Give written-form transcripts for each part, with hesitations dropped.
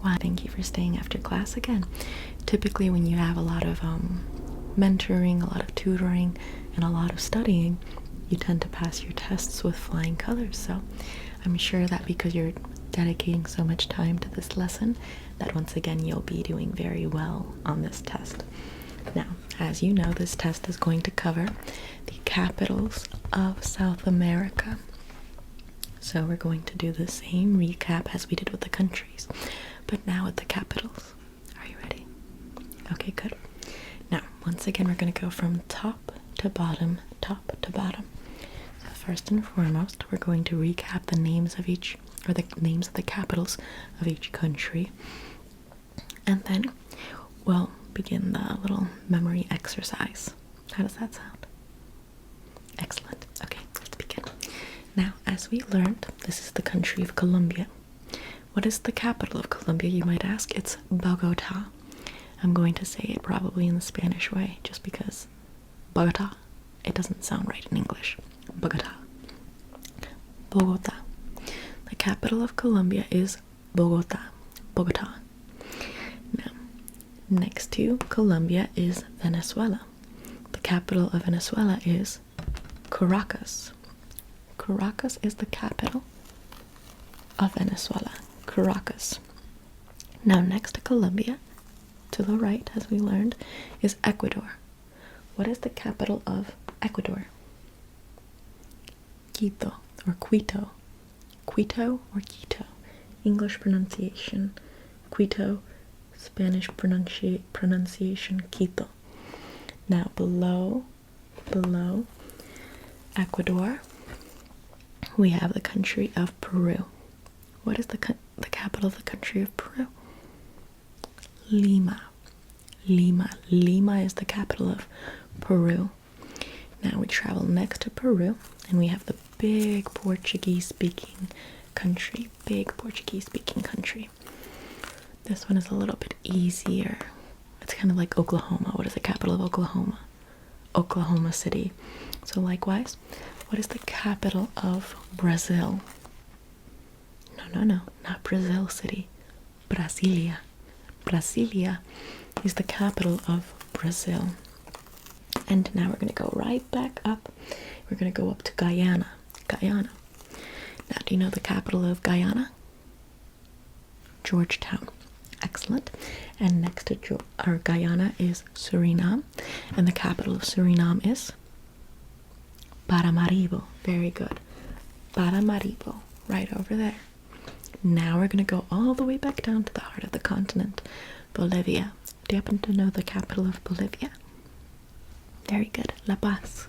Wow, thank you for staying after class again. Typically, when you have a lot of mentoring, a lot of tutoring, and a lot of studying, you tend to pass your tests with flying colors. So I'm sure that because you're dedicating so much time to this lesson, that once again you'll be doing very well on this test. Now, as you know, this test is going to cover the capitals of South America. So we're going to do the same recap as we did with the countries, but now with the capitals. Are you ready? Okay, good. Now, once again, we're going to go from top to bottom, top to bottom. So first and foremost, we're going to recap the names of each, or the names of the capitals of each country. And then we'll begin the little memory exercise. How does that sound? Excellent. Okay, let's begin. Now, as we learned, this is the country of Colombia. What is the capital of Colombia, you might ask? It's Bogota. I'm going to say it probably in the Spanish way, just because Bogota, it doesn't sound right in English. Bogota. Bogota. The capital of Colombia is Bogota. Bogota. Now, next to Colombia is Venezuela. The capital of Venezuela is Caracas. Caracas is the capital of Venezuela. Caracas. Now, next to Colombia, to the right, as we learned, is Ecuador. What is the capital of Ecuador? Quito or Quito. Quito or Quito. English pronunciation Quito, Spanish pronunciation Quito. Now, below Ecuador, we have the country of Peru. What is the capital of the country of Peru? Lima. Lima is the capital of Peru. Now we travel next to Peru, and we have the big Portuguese-speaking country. This one is a little bit easier. It's kind of like Oklahoma. What is the capital of Oklahoma? Oklahoma City. So likewise, what is the capital of Brazil? No, not Brazil City. Brasilia. Brasilia is the capital of Brazil. And now we're going to go right back up. We're going to go up to Guyana. Now, do you know the capital of Guyana? Georgetown. Excellent. And next to our Guyana is Suriname. And the capital of Suriname is Paramaribo. Very good. Paramaribo. Right over there. Now we're going to go all the way back down to the heart of the continent, Bolivia. Do you happen to know the capital of Bolivia? Very good. La Paz.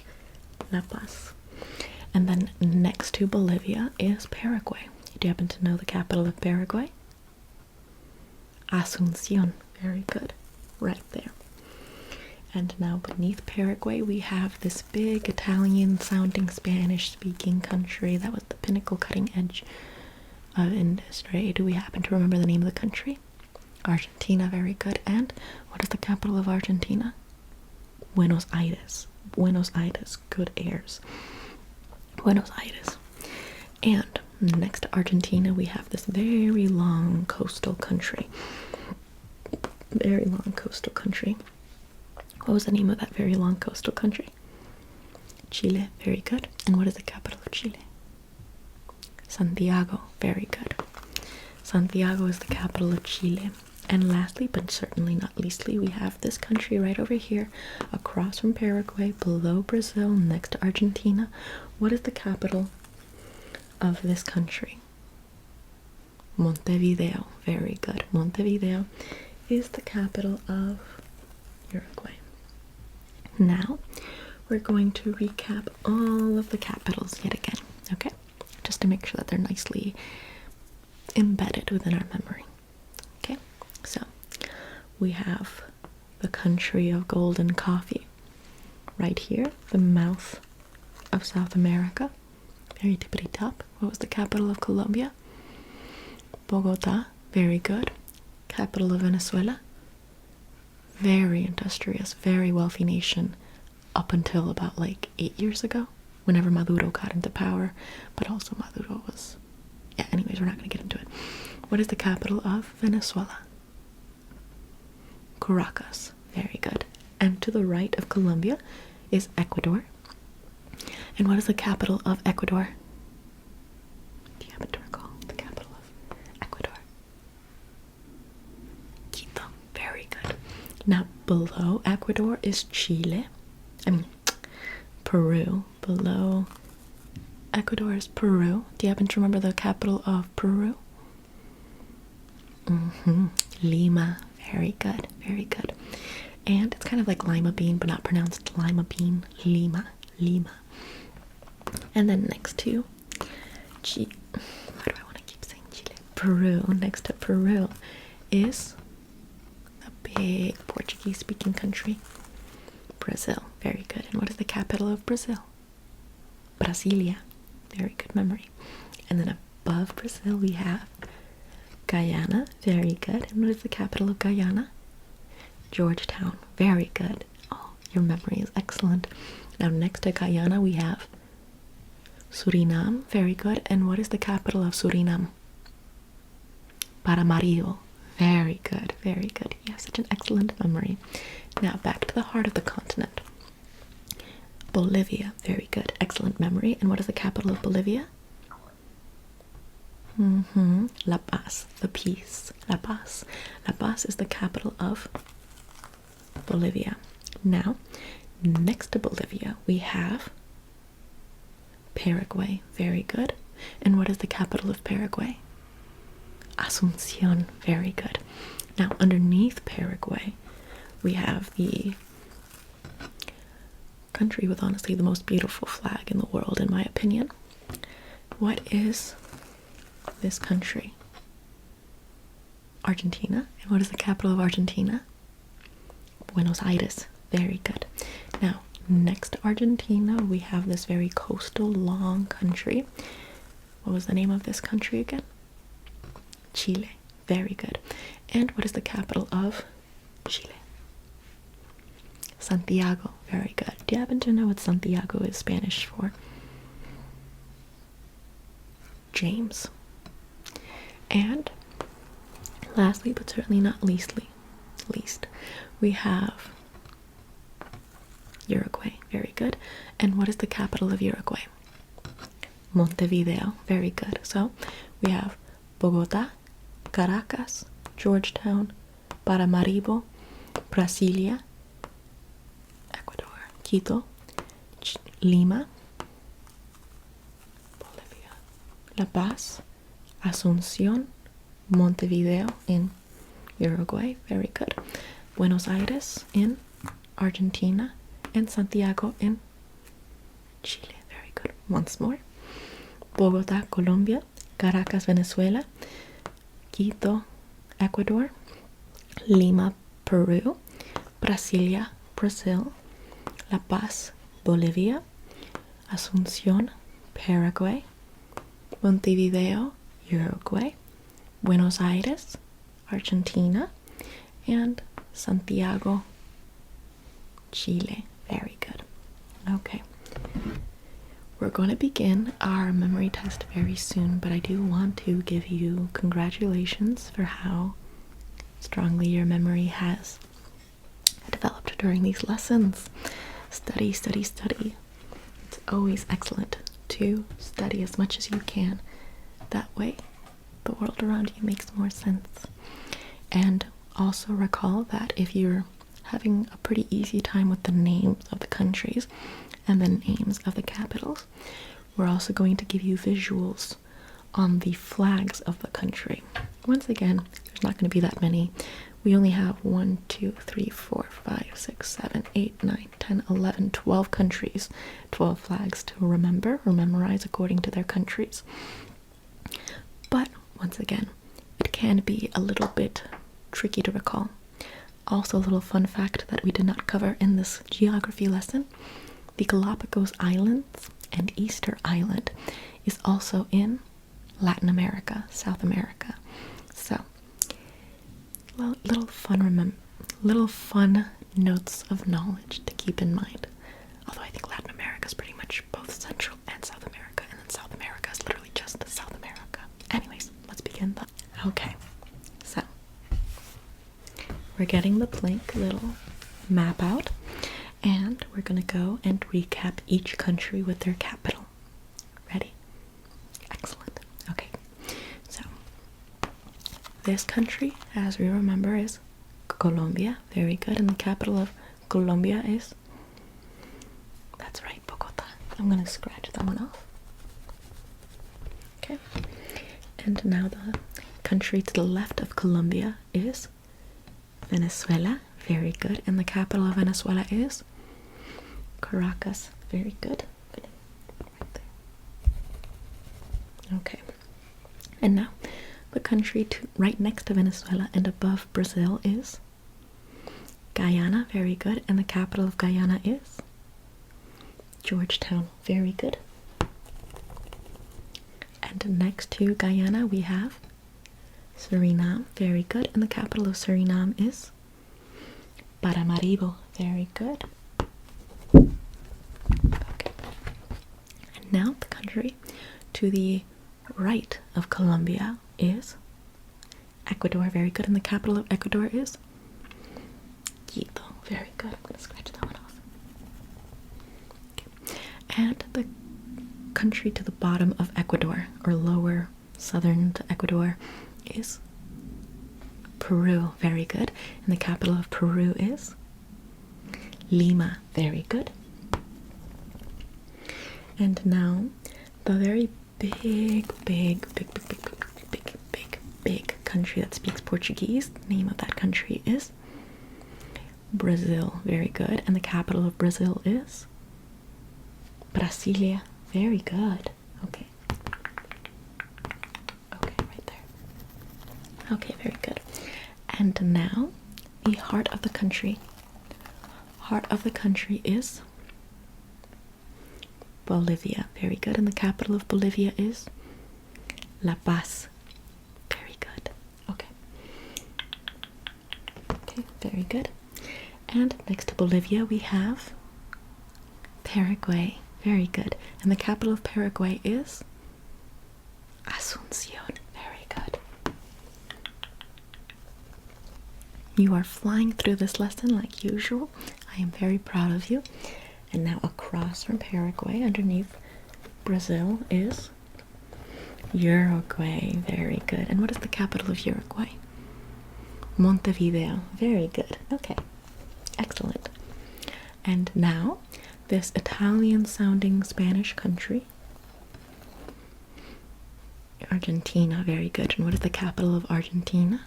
La Paz. And then next to Bolivia is Paraguay. Do you happen to know the capital of Paraguay? Asunción. Very good. Right there. And now beneath Paraguay, we have this big Italian-sounding Spanish-speaking country that was the pinnacle cutting edge of industry. Do we happen to remember the name of the country? Argentina. Very good. And what is the capital of Argentina? Buenos Aires. Buenos Aires. Good airs. Buenos Aires. And next to Argentina, we have this very long coastal country. Very long coastal country. What was the name of that very long coastal country? Chile. Very good. And what is the capital of Chile? Santiago. Very good. Santiago is the capital of Chile. And lastly, but certainly not leastly, we have this country right over here, across from Paraguay, below Brazil, next to Argentina. What is the capital of this country? Montevideo. Very good. Montevideo is the capital of Uruguay. Now, we're going to recap all of the capitals yet again, okay? Just to make sure that they're nicely embedded within our memory. Okay, so we have the country of golden coffee right here, the mouth of South America, very tippity top. What was the capital of Colombia? Bogota. Very good. Capital of Venezuela. Very industrious, very wealthy nation up until about like 8 years ago, whenever Maduro got into power. But also Maduro was, yeah, anyways, we're not going to get into it. What is the capital of Venezuela? Caracas. Very good. And to the right of Colombia is Ecuador. And what is the capital of Ecuador? Do you happen to recall the capital of Ecuador? Quito. Very good. Now, below Ecuador is Chile. Peru. Below Ecuador is Peru. Do you happen to remember the capital of Peru? Lima. Very good. Very good. And it's kind of like lima bean, but not pronounced lima bean. Lima. Lima. And then next to Why do I want to keep saying Chile? Peru. Next to Peru is a big Portuguese-speaking country. Brazil. Very good. And what is the capital of Brazil? Brasilia. Very good memory. And then above Brazil we have Guyana. Very good. And what is the capital of Guyana? Georgetown. Very good. Oh, your memory is excellent. Now next to Guyana we have Suriname. Very good. And what is the capital of Suriname? Paramaribo. Very good. Very good. You have such an excellent memory. Now back to the heart of the continent. Bolivia. Very good. Excellent memory. And what is the capital of Bolivia? La Paz. The peace. La Paz. La Paz is the capital of Bolivia. Now, next to Bolivia, we have Paraguay. Very good. And what is the capital of Paraguay? Asunción. Very good. Now, underneath Paraguay, we have the country with honestly the most beautiful flag in the world, in my opinion. What is this country? Argentina. And what is the capital of Argentina? Buenos Aires. Very good. Now, next to Argentina, we have this very coastal, long country. What was the name of this country again? Chile. Very good. And what is the capital of Chile? Santiago. Very good. Do you happen to know what Santiago is Spanish for? James. And lastly, but certainly not least, we have Uruguay. Very good. And what is the capital of Uruguay? Montevideo. Very good. So we have Bogota, Caracas, Georgetown, Paramaribo, Brasilia, Ecuador, Quito, Lima, Bolivia, La Paz, Asunción, Montevideo in Uruguay. Very good. Buenos Aires in Argentina, and Santiago in Chile. Very good. Once more. Bogota, Colombia, Caracas, Venezuela, Quito, Ecuador, Lima, Peru, Brasilia, Brazil, La Paz, Bolivia, Asunción, Paraguay, Montevideo, Uruguay, Buenos Aires, Argentina, and Santiago, Chile. Very good. Okay. We're going to begin our memory test very soon, but I do want to give you congratulations for how strongly your memory has developed during these lessons. Study, study, study. It's always excellent to study as much as you can. That way, the world around you makes more sense. And also recall that if you're having a pretty easy time with the names of the countries and the names of the capitals, we're also going to give you visuals on the flags of the country. Once again, there's not going to be that many. We only have 1, 2, 3, 4, 5, 6, 7, 8, 9, 10, 11, 12 countries, 12 flags to remember or memorize according to their countries. But once again, it can be a little bit tricky to recall. Also, a little fun fact that we did not cover in this geography lesson: the Galapagos Islands and Easter Island is also in Latin America, South America. So, well, little fun notes of knowledge to keep in mind. Although I think Latin America is pretty much both Central and South America, and then South America is literally just South America. Anyways, let's begin. Okay. we're getting the blank little map out, and we're going to go and recap each country with their capital. Ready? Excellent. Okay, so this country, as we remember, is Colombia. Very good. And the capital of Colombia is, that's right, Bogota. I'm going to scratch that one off. Okay. And now the country to the left of Colombia is Venezuela. Very good. And the capital of Venezuela is Caracas. Very good. Right there. Okay. And now the country right next to Venezuela and above Brazil is Guyana. Very good. And the capital of Guyana is Georgetown. Very good. And next to Guyana we have Suriname. Very good. And the capital of Suriname is Paramaribo. Very good. Okay. And now the country to the right of Colombia is Ecuador. Very good. And the capital of Ecuador is Quito. Very good. I'm going to scratch that one off. Okay. And the country to the bottom of Ecuador, or lower southern to Ecuador, is Peru. Very good. And the capital of Peru is Lima. Very good. And now the very big country that speaks Portuguese. The name of that country is Brazil. Very good. And the capital of Brazil is Brasilia. Very good. Okay. Okay, right there. Okay, very good. And now the heart of the country. Heart of the country is Bolivia. Very good. And the capital of Bolivia is La Paz. Very good. Okay. Okay, very good. And next to Bolivia we have Paraguay. Very good. And the capital of Paraguay is Asuncion. Very good. You are flying through this lesson like usual. I am very proud of you. And now across from Paraguay, underneath Brazil, is Uruguay. Very good. And what is the capital of Uruguay? Montevideo. Very good. Okay. Excellent. And now this Italian-sounding Spanish country, Argentina. Very good. And what is the capital of Argentina?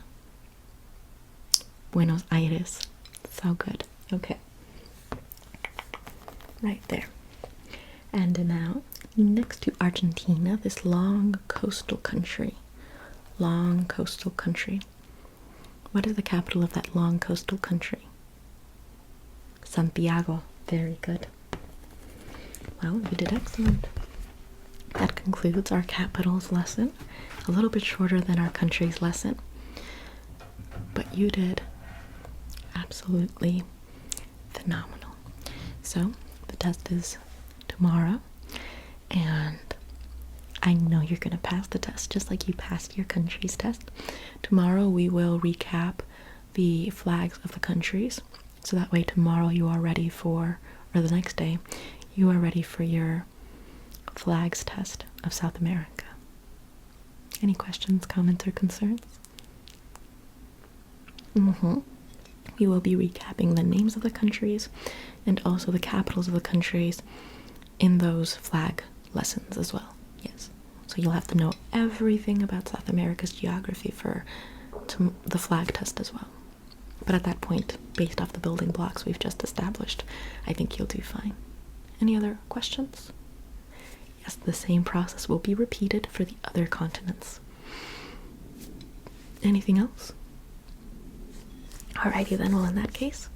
Buenos Aires. So good. Okay. Right there. And now, next to Argentina, this long coastal country. Long coastal country. What is the capital of that long coastal country? Santiago. Very good. Well, you did excellent. That concludes our capitals lesson. A little bit shorter than our countries lesson. But you did absolutely phenomenal. So, the test is tomorrow. And I know you're going to pass the test just like you passed your country's test. Tomorrow we will recap the flags of the countries. So that way tomorrow you are ready for, or the next day, you are ready for your flags test of South America. Any questions, comments, or concerns? We will be recapping the names of the countries and also the capitals of the countries in those flag lessons as well. Yes. So you'll have to know everything about South America's geography for the flag test as well. But at that point, based off the building blocks we've just established, I think you'll do fine. Any other questions? Yes, the same process will be repeated for the other continents. Anything else? Alrighty then, well in that case,